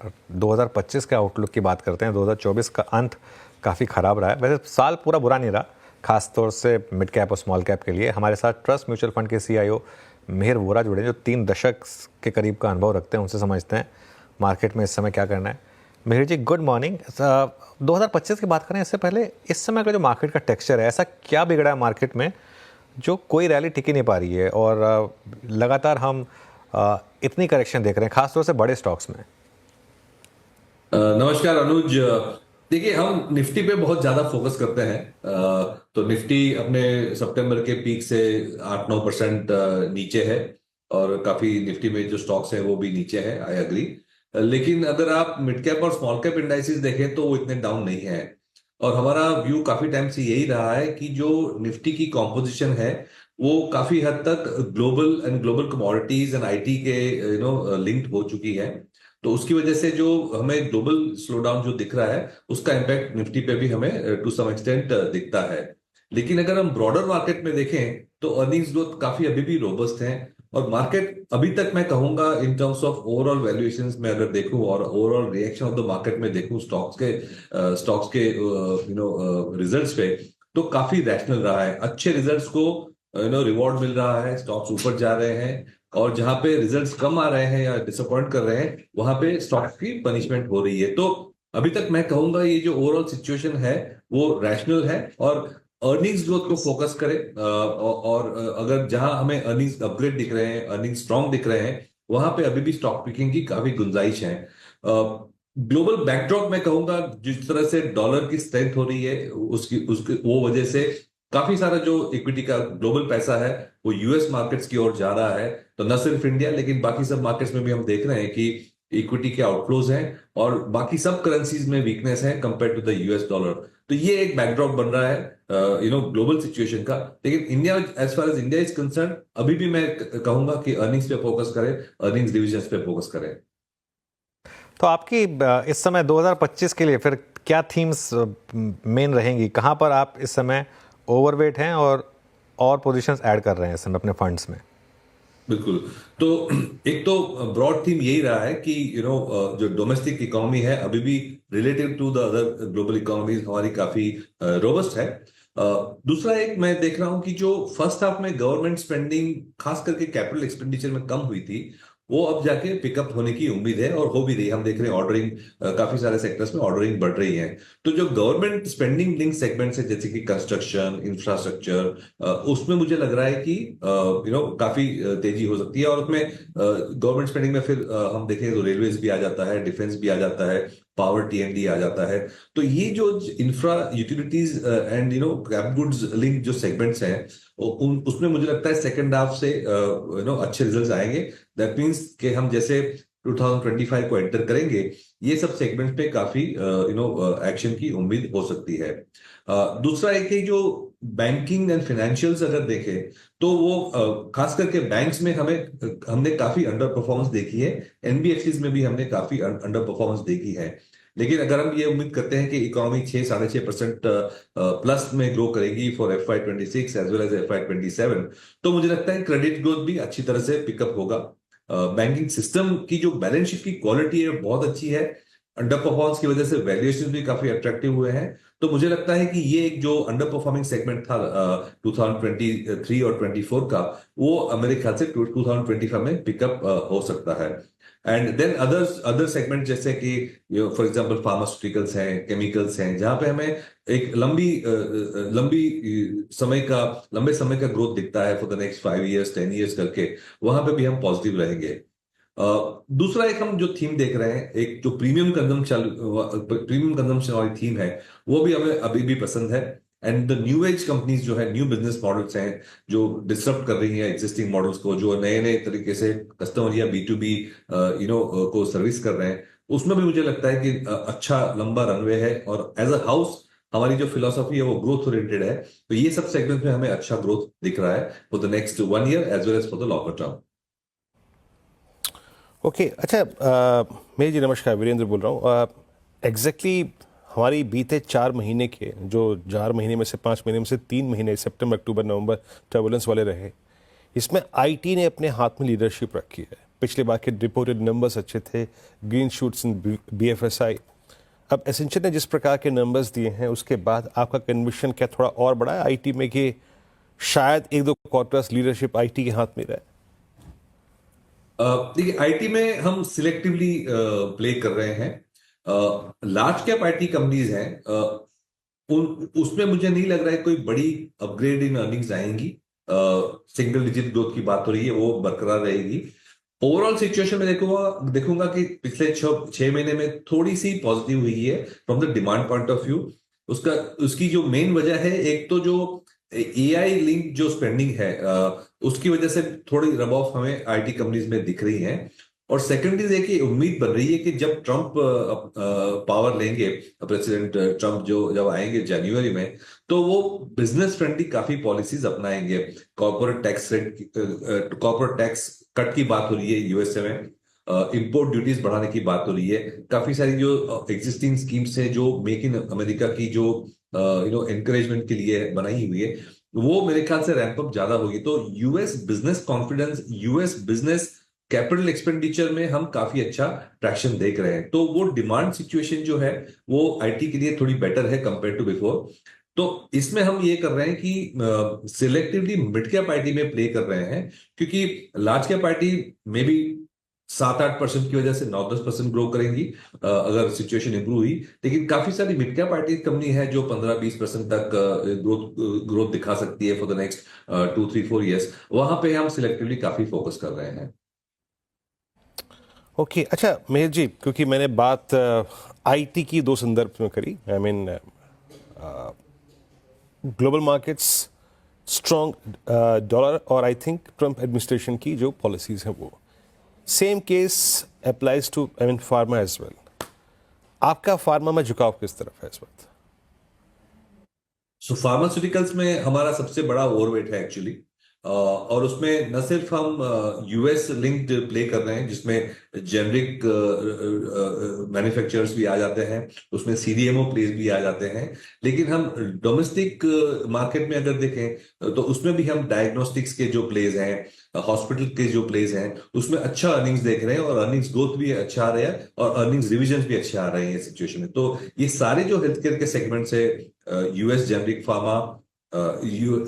2025 के आउटलुक की बात करते हैं। 2024 का अंत काफ़ी ख़राब रहा है। वैसे साल पूरा बुरा नहीं रहा, खास तौर से मिड कैप और स्मॉल कैप के लिए। हमारे साथ ट्रस्ट म्यूचुअल फंड के CIO मिहिर वोरा जुड़े हैं, जो 3 दशक के करीब का अनुभव रखते हैं। उनसे समझते हैं मार्केट में इस समय क्या करना है। मिहिर जी, गुड मॉर्निंग। 2025 की बात करें इससे पहले, इस समय का जो मार्केट का टेक्सचर है, ऐसा क्या बिगड़ा है मार्केट में जो कोई रैली टिक ही नहीं पा रही है और लगातार हम इतनी करेक्शन देख रहे हैं, खासतौर से बड़े स्टॉक्स में? नमस्कार अनुज। देखिए, हम निफ्टी पे बहुत ज्यादा फोकस करते हैं। तो निफ्टी अपने सितंबर के पीक से 8-9% नीचे है। और काफी निफ्टी में जो स्टॉक्स है वो भी नीचे है, आई एग्री। लेकिन अगर आप मिड कैप और स्मॉल कैप इंडाइसेस देखें तो वो इतने डाउन नहीं है। और हमारा व्यू काफी टाइम से यही रहा है कि जो निफ्टी की कॉम्पोजिशन है वो काफी हद तक ग्लोबल कमोडिटीज एंड आईटी के लिंक्ड हो चुकी है। तो उसकी वजह से जो हमें ग्लोबल स्लोडाउन जो दिख रहा है उसका इम्पैक्ट निफ्टी पे भी हमें टू सम एक्सटेंट दिखता है। लेकिन अगर हम ब्रॉडर मार्केट में देखें तो अर्निंग्स ग्रोथ काफी अभी भी रोबस्ट है। और मार्केट अभी तक मैं कहूंगा in terms of overall valuations में अगर देखूं और overall reaction of the market में देखूं स्टॉक्स के रिजल्ट्स पे, तो काफी रैशनल रहा है। अच्छे रिजल्ट्स को रिवॉर्ड मिल रहा है, स्टॉक्स ऊपर जा रहे हैं। और जहां पे रिजल्ट्स कम आ रहे हैं या डिसअपॉइंट कर रहे हैं वहां पे स्टॉक्स की पनिशमेंट हो रही है। तो अभी तक मैं कहूंगा ये जो ओवरऑल सिचुएशन है वो रैशनल है। और अर्निंग्स ग्रोथ को फोकस करें। और अगर जहां हमें अर्निंग्स अपग्रेड दिख रहे हैं, अर्निंग्स स्ट्रांग दिख रहे हैं, वहां पे अभी भी स्टॉक पिकिंग की काफी गुंजाइश है। ग्लोबल बैकड्रॉप में कहूंगा जिस तरह से डॉलर की स्ट्रेंथ हो रही है उसकी उसकी वो वजह से काफी सारा जो इक्विटी का ग्लोबल पैसा है वो यूएस मार्केट्स की ओर जा रहा है। तो न सिर्फ इंडिया लेकिन बाकी सब मार्केट्स में भी हम देख रहे हैं कि इक्विटी के आउटफ्लोज हैं और बाकी सब करेंसीज में वीकनेस है compare to the US dollar. तो ये एक बैकड्रॉप बन रहा है ग्लोबल सिचुएशन का। लेकिन India, as far as India is concern, अभी भी मैं कहूंगा कि अर्निंग्स पे फोकस करें, अर्निंग्स डिविजन्स पे फोकस करें। तो आपकी इस समय 2025 के लिए फिर क्या थीम्स मेन रहेंगी? कहाँ पर आप इस समय ओवरवेट हैं और पोजीशंस ऐड कर रहे हैं इस समय अपने फंड्स में? बिल्कुल। तो एक तो ब्रॉड थीम यही रहा है कि जो डोमेस्टिक इकोनॉमी है अभी भी relative to the other global economies हमारी काफी रोबस्ट है। दूसरा एक मैं देख रहा हूं कि जो फर्स्ट हाफ में गवर्नमेंट स्पेंडिंग खास करके कैपिटल एक्सपेंडिचर में कम हुई थी वो अब जाके पिकअप होने की उम्मीद है और हो भी रही है। हम देख रहे हैं ऑर्डरिंग, काफी सारे सेक्टर्स में ऑर्डरिंग बढ़ रही है। तो जो गवर्नमेंट स्पेंडिंग लिंक सेगमेंट्स है जैसे कि कंस्ट्रक्शन, इंफ्रास्ट्रक्चर, उसमें मुझे लग रहा है कि काफी तेजी हो सकती है। और उसमें गवर्नमेंट स्पेंडिंग में फिर हम देखें तो रेलवेज भी आ जाता है, डिफेंस भी आ जाता है, पावर T&D आ जाता है। तो ये जो infra utilities and cap goods link जो सेगमेंट्स हैं उसमें मुझे लगता है सेकंड हाफ से अच्छे रिजल्ट्स आएंगे। दैट मीन्स कि हम जैसे 2025 को एंटर करेंगे ये सब सेगमेंट पे काफी एक्शन की उम्मीद हो सकती है। दूसरा एक है जो बैंकिंग एंड फाइनेंशियल्स अगर देखें तो वो खास करके बैंक्स में हमने काफी अंडर परफॉर्मेंस देखी है। एनबीएफसीज में भी हमने काफी अंडर परफॉर्मेंस देखी है। लेकिन अगर हम ये उम्मीद करते हैं कि इकोनॉमी 6-6.5% प्लस में ग्रो करेगी for FY26 as well as FY27, तो मुझे लगता है क्रेडिट ग्रोथ भी अच्छी तरह से पिकअप होगा। बैंकिंग सिस्टम की जो बैलेंस शीट की क्वालिटी है बहुत अच्छी है। अंडर परफॉर्मेंस की वजह से वैल्यूएशन भी काफी अट्रैक्टिव हुए हैं। तो मुझे लगता है कि ये एक जो अंडर परफॉर्मिंग सेगमेंट था 2023 और 24 का, वो मेरे ख्याल से 2025 में पिकअप हो सकता है। एंड देन अदर सेगमेंट जैसे कि फॉर एग्जांपल फार्मास्यूटिकल्स हैं, केमिकल्स हैं, जहां पे हमें एक लंबे समय का ग्रोथ दिखता है for the next 5 years 10 years करके, वहां पे भी हम पॉजिटिव रहेंगे। दूसरा एक हम जो थीम देख रहे हैं, एक जो प्रीमियम कंजम्पशन वाली थीम है वो भी हमें अभी भी पसंद है। And the new age companies जो है, न्यू बिजनेस मॉडल्स हैं जो डिसरप्ट कर रही हैं एग्जिस्टिंग मॉडल्स को, जो नए नए तरीके से कस्टमर या B2B को सर्विस कर रहे हैं, उसमें भी मुझे लगता है कि अच्छा लंबा रनवे है। और एज अ हाउस हमारी जो फिलोसफी है वो ग्रोथ ओरिएंटेड है। तो ये सब सेगमेंट में हमें अच्छा ग्रोथ दिख रहा है for the next 1 year as well as for the longer term. Okay, अच्छा। मेरी जी नमस्कार, वीरेंद्र बोल रहा हूँ। एग्जैक्टली हमारी बीते 4 महीने के, जो 4 महीने में से 5 महीने में से 3 महीने सितंबर अक्टूबर नवंबर टर्बुलेंस वाले रहे, इसमें आईटी ने अपने हाथ में लीडरशिप रखी है। पिछले बार के रिपोर्टेड नंबर्स अच्छे थे, ग्रीन शूट्स इन बीएफएसआई। अब एसेंशियल ने जिस प्रकार के नंबर्स दिए हैं उसके बाद आपका कन्विक्शन क्या थोड़ा और बढ़ा है आईटी में कि शायद एक दो क्वार्टर्स लीडरशिप आईटी के हाथ में रहे? देखिए, आईटी में हम सिलेक्टिवली प्ले कर रहे हैं। लार्ज कैप आईटी कंपनीज हैं, उसमें मुझे नहीं लग रहा है कोई बड़ी अपग्रेड इन अर्निंग्स आएंगी। सिंगल डिजिट ग्रोथ की बात हो रही है, वो बरकरार रहेगी। ओवरऑल सिचुएशन में देखूंगा कि पिछले 6 महीने में थोड़ी सी पॉजिटिव हुई है from the demand point of view. उसकी जो मेन वजह है, एक तो जो एआई लिंक जो स्पेंडिंग है, उसकी वजह से थोड़ी रब ऑफ हमें आईटी कंपनीज में दिख रही है। और सेकेंडरी देखिए, उम्मीद बन रही है कि जब ट्रंप पावर लेंगे, प्रेसिडेंट ट्रंप जो जब आएंगे जनवरी में, तो वो बिजनेस फ्रेंडली काफी पॉलिसीज अपनाएंगे। कॉर्पोरेट टैक्स कट की बात हो रही है यूएसए में, इंपोर्ट ड्यूटीज बढ़ाने की बात हो रही है। काफी सारी जो एग्जिस्टिंग स्कीम्स है जो मेक इन अमेरिका की जो एनकरेजमेंट के लिए बनाई हुई है, वो मेरे ख्याल से रैंप अप ज्यादा होगी। तो US business confidence, US business capital expenditure में हम काफी अच्छा ट्रैक्शन देख रहे हैं। तो वो डिमांड सिचुएशन जो है वो आईटी के लिए थोड़ी बेटर है कंपेयर टू बिफोर। तो इसमें हम ये कर रहे हैं कि सिलेक्टिवली मिड कैप आईटी में प्ले कर रहे हैं, क्योंकि लार्ज कैप आईटी में भी 7-8% की वजह से 9-10% ग्रो करेंगी अगर सिचुएशन इंप्रूव हुई। लेकिन काफी सारी मिड कैप आईटी कंपनी है जो 15-20% तक ग्रोथ दिखा सकती है फॉर द नेक्स्ट 2-3-4 ईयर्स। वहां पे हम सिलेक्टिवली काफी फोकस कर रहे हैं। ओके, अच्छा मेहर जी, क्योंकि मैंने बात आईटी की दो संदर्भ में करी, I mean global markets, strong dollar और आई थिंक ट्रंप एडमिनिस्ट्रेशन की जो पॉलिसीज हैं वो same case applies to I mean pharma as well. आपका फार्मा में झुकाव किस तरफ है इस वक्त? सो फार्मास्यूटिकल्स में हमारा सबसे बड़ा ओवरवेट है एक्चुअली, और उसमें न सिर्फ हम यूएस लिंक्ड प्ले कर रहे हैं जिसमें जेनरिक मैन्युफैक्चरर्स भी आ जाते हैं, उसमें सीडीएमओ प्लेस भी आ जाते हैं, लेकिन हम डोमेस्टिक मार्केट में अगर देखें तो उसमें भी हम डायग्नोस्टिक्स के जो प्लेस हैं, हॉस्पिटल के जो प्लेस हैं, उसमें अच्छा अर्निंग्स देख रहे हैं और अर्निंग्स ग्रोथ भी अच्छा आ रहा है और अर्निंग्स रिविजन भी अच्छे आ रहे हैं इस सिचुएशन में। तो ये सारे जो हेल्थ केयर के सेगमेंट्स है, US generic pharma,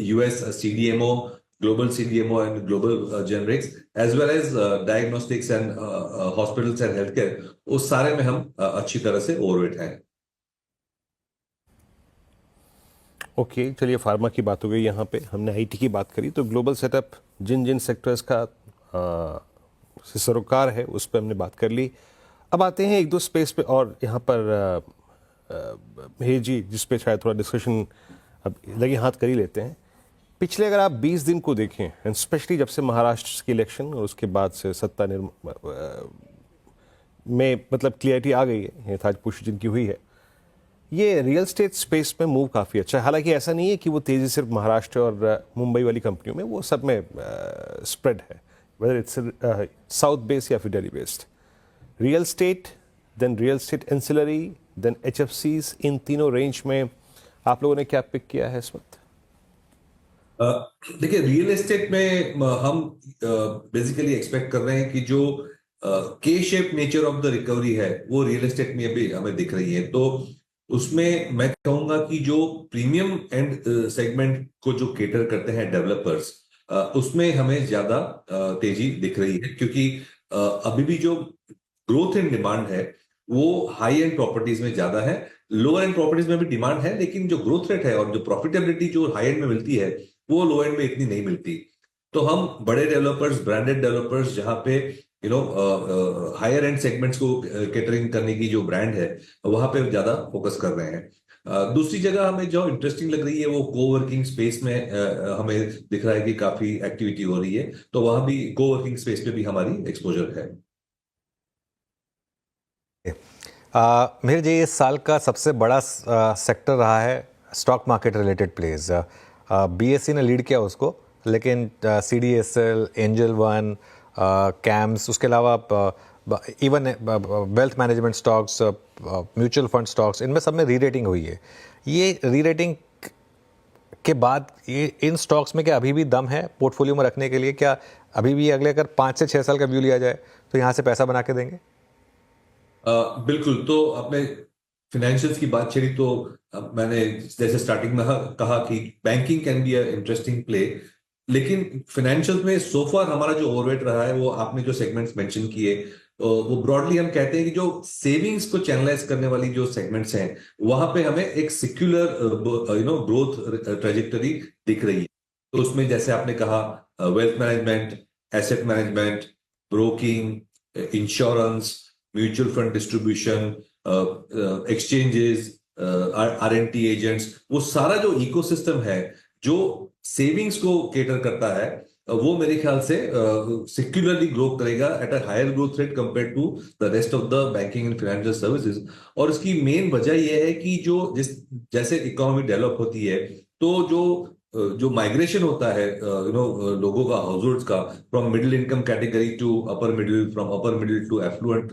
US CDMO, global CDMO and global generics, as well as diagnostics and hospitals and healthcare, उस सारे में हम अच्छी तरह से ओवरवेट हैं। ओके, चलिए फार्मा की बात हो गई, यहाँ पे हमने आईटी की बात करी, तो ग्लोबल सेटअप जिन जिन सेक्टर्स का से सरोकार है उस पर हमने बात कर ली। अब आते हैं एक दो स्पेस पे, और यहाँ पर मेहर जी जिस पे शायद थोड़ा डिस्कशन अब लगे हाथ कर ही लेते हैं। पिछले अगर आप 20 दिन को देखें, एंड स्पेशली जब से महाराष्ट्र की इलेक्शन और उसके बाद से सत्ता में मतलब क्लियरिटी आ गई है, यथार्थपूर्ण जिनकी हुई है, ये रियल एस्टेट स्पेस में मूव काफ़ी अच्छा है। हालांकि ऐसा नहीं है कि वो तेज़ी सिर्फ महाराष्ट्र और मुंबई वाली कंपनियों में, वो सब में स्प्रेड है, वेदर इट्स साउथ बेस्ड या फिर Delhi based. Real estate, then real estate ancillary, then एचएफसीज, इन तीनों रेंज में आप लोगों ने क्या पिक किया है इस वक्त? देखिए, रियल एस्टेट में हम बेसिकली एक्सपेक्ट कर रहे हैं कि जो के shape nature of the recovery है वो रियल एस्टेट में भी हमें दिख रही है। तो उसमें मैं कहूंगा कि जो प्रीमियम एंड सेगमेंट को जो केटर करते हैं डेवलपर्स, उसमें हमें ज्यादा तेजी दिख रही है, क्योंकि अभी भी जो ग्रोथ इन डिमांड है वो हाई एंड प्रॉपर्टीज में ज्यादा है। लोअर एंड प्रॉपर्टीज में भी डिमांड है, लेकिन जो ग्रोथ रेट है और जो प्रॉफिटेबिलिटी जो हाई एंड में मिलती है वो लो एंड में इतनी नहीं मिलती। तो हम बड़े डेवलपर्स, ब्रांडेड डेवलपर्स, जहां पे हायर एंड सेगमेंट्स को केटरिंग करने की जो ब्रांड है वहां पे ज्यादा फोकस कर रहे हैं। दूसरी जगह हमें जो इंटरेस्टिंग लग रही है वो कोवर्किंग स्पेस में हमें दिख रहा है कि काफी एक्टिविटी हो रही है, तो वहां भी कोवर्किंग स्पेस पे भी हमारी एक्सपोजर है। मेहर जी, इस साल का सबसे बड़ा सेक्टर रहा है stock market related plays. BSE ने लीड किया उसको, लेकिन सीडीएसएल, एंजल वन, कैम्स, उसके अलावा even wealth management stocks, mutual fund stocks, इनमें सब में री रेटिंग हुई है। ये री रेटिंग के बाद ये इन स्टॉक्स में क्या अभी भी दम है पोर्टफोलियो में रखने के लिए? क्या अभी भी अगले अगर 5 से 6 साल का व्यू लिया जाए तो यहाँ से पैसा बना के देंगे? बिल्कुल। तो आपने फिनेंशियल्स की बात छेड़ी, तो मैंने जैसे स्टार्टिंग में कहा कि banking can be a interesting play, लेकिन फिनेंशियल्स में सो फार हमारा जो ओवरवेट रहा है, वो आपने जो सेगमेंट्स मेंशन किए, वो ब्रॉडली हम कहते हैं कि जो सेविंग्स को चैनलाइज करने वाली जो सेगमेंट्स हैं, वहां पे हमें एक सिक्युलर ग्रोथ ट्रेजेक्टरी दिख रही है। तो उसमें जैसे आपने कहा wealth management, asset management, broking, insurance, mutual fund distribution, exchanges, RNT agents, वो सारा जो इकोसिस्टम है जो सेविंग्स को केटर करता है, वो मेरे ख्याल से सिक्युलरली ग्रो करेगा at a higher growth rate compare to the rest of the banking and financial services. और इसकी मेन वजह यह है कि जैसे इकोनॉमी डेवलप होती है, तो जो माइग्रेशन होता है लोगों का, हाउसहोल्ड्स का, from middle income category to upper middle, from upper middle to affluent,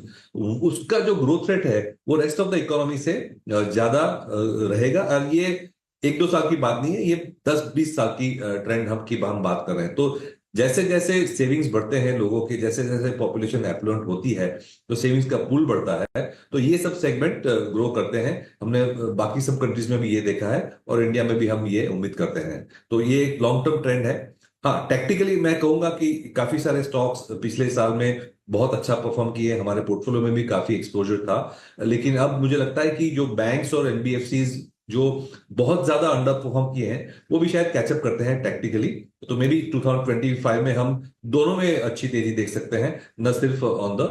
उसका जो ग्रोथ रेट है वो रेस्ट ऑफ द इकोनॉमी से ज्यादा रहेगा। और ये 1-2 साल की बात नहीं है, ये 10-20 साल की ट्रेंड हम बात कर रहे हैं। तो जैसे जैसे सेविंग्स बढ़ते हैं लोगों के, जैसे जैसे पॉपुलेशन एफ्लुएंट होती है, तो सेविंग्स का पूल बढ़ता है, तो ये सब सेगमेंट ग्रो करते हैं। हमने बाकी सब कंट्रीज में भी ये देखा है और इंडिया में भी हम ये उम्मीद करते हैं। तो ये एक लॉन्ग टर्म ट्रेंड है। हाँ, टेक्निकली मैं कहूंगा कि काफी सारे स्टॉक्स पिछले साल में बहुत अच्छा परफॉर्म किए, हमारे पोर्टफोलियो में भी काफी एक्सपोजर था, लेकिन अब मुझे लगता है कि जो बैंक्स और एनबीएफसीज जो बहुत ज्यादा अंडर परफॉर्म किए हैं, वो भी शायद कैचअप करते हैं टेक्निकली। तो मे बी 2025 में हम दोनों में अच्छी तेजी देख सकते हैं, न सिर्फ ऑन द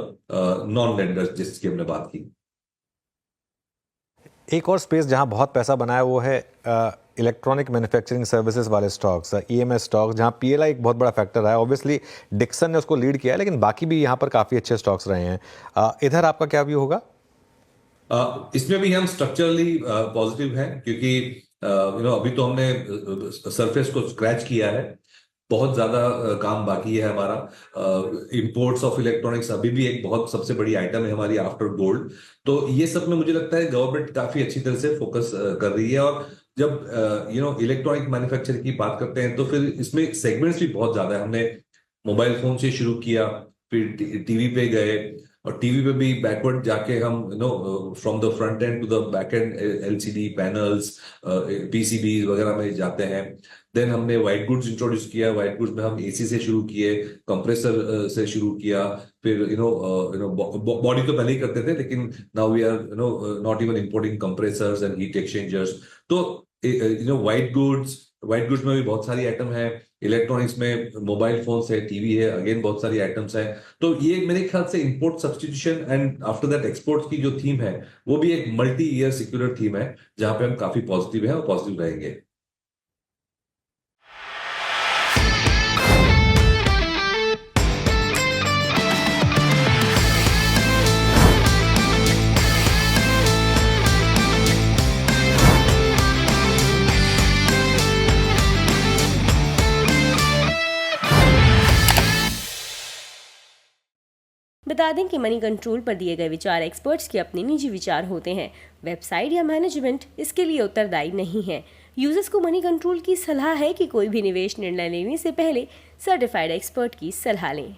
नॉन लेंडर्स जिसकी हमने बात की। एक और स्पेस जहां बहुत पैसा बना है वो है इलेक्ट्रॉनिक मैन्युफैक्चरिंग सर्विसेज वाले स्टॉक्स, ईएमएस स्टॉक्स, जहां पीएलआई एक बहुत बड़ा फैक्टर रहा है। ऑब्वियसली डिक्सन ने उसको लीड किया है, लेकिन बाकी भी यहां पर काफ़ी अच्छे स्टॉक्स रहे हैं। इधर आपका क्या व्यू होगा? इसमें भी हम स्ट्रक्चरली पॉजिटिव हैं, क्योंकि अभी तो हमने सरफेस को स्क्रैच किया है, बहुत ज्यादा काम बाकी है हमारा। इंपोर्ट्स ऑफ इलेक्ट्रॉनिक्स अभी भी एक बहुत सबसे बड़ी आइटम है हमारी आफ्टर गोल्ड। तो ये सब में मुझे लगता है गवर्नमेंट काफी अच्छी तरह से फोकस कर रही है। और जब इलेक्ट्रॉनिक मैन्युफैक्चरिंग की बात करते हैं, तो फिर इसमें सेगमेंट्स भी बहुत ज्यादा है। हमने मोबाइल फोन से शुरू किया, फिर टीवी पे गए, और टीवी पे भी बैकवर्ड जाके हम from the front end to the back end LCD panels, PCB वगैरह में जाते हैं। देन हमने व्हाइट गुड्स इंट्रोड्यूस किया। व्हाइट गुड्स में हम एसी से शुरू किए, कंप्रेसर से शुरू किया, फिर बॉडी तो पहले ही करते थे, लेकिन now we are not even importing compressors and heat exchangers. तो व्हाइट गुड्स में भी बहुत सारी आइटम है। इलेक्ट्रॉनिक्स में मोबाइल फोन है, टीवी है, अगेन बहुत सारी आइटम्स हैं। तो ये मेरे ख्याल से import substitution and after that export की जो थीम है, वो भी एक मल्टी ईयर सिक्योर थीम है, जहां पे हम काफी पॉजिटिव हैं और पॉजिटिव रहेंगे। बता दें कि मनी कंट्रोल पर दिए गए विचार एक्सपर्ट्स के अपने निजी विचार होते हैं। वेबसाइट या मैनेजमेंट इसके लिए उत्तरदायी नहीं है। यूजर्स को मनी कंट्रोल की सलाह है कि कोई भी निवेश निर्णय लेने से पहले सर्टिफाइड एक्सपर्ट की सलाह लें।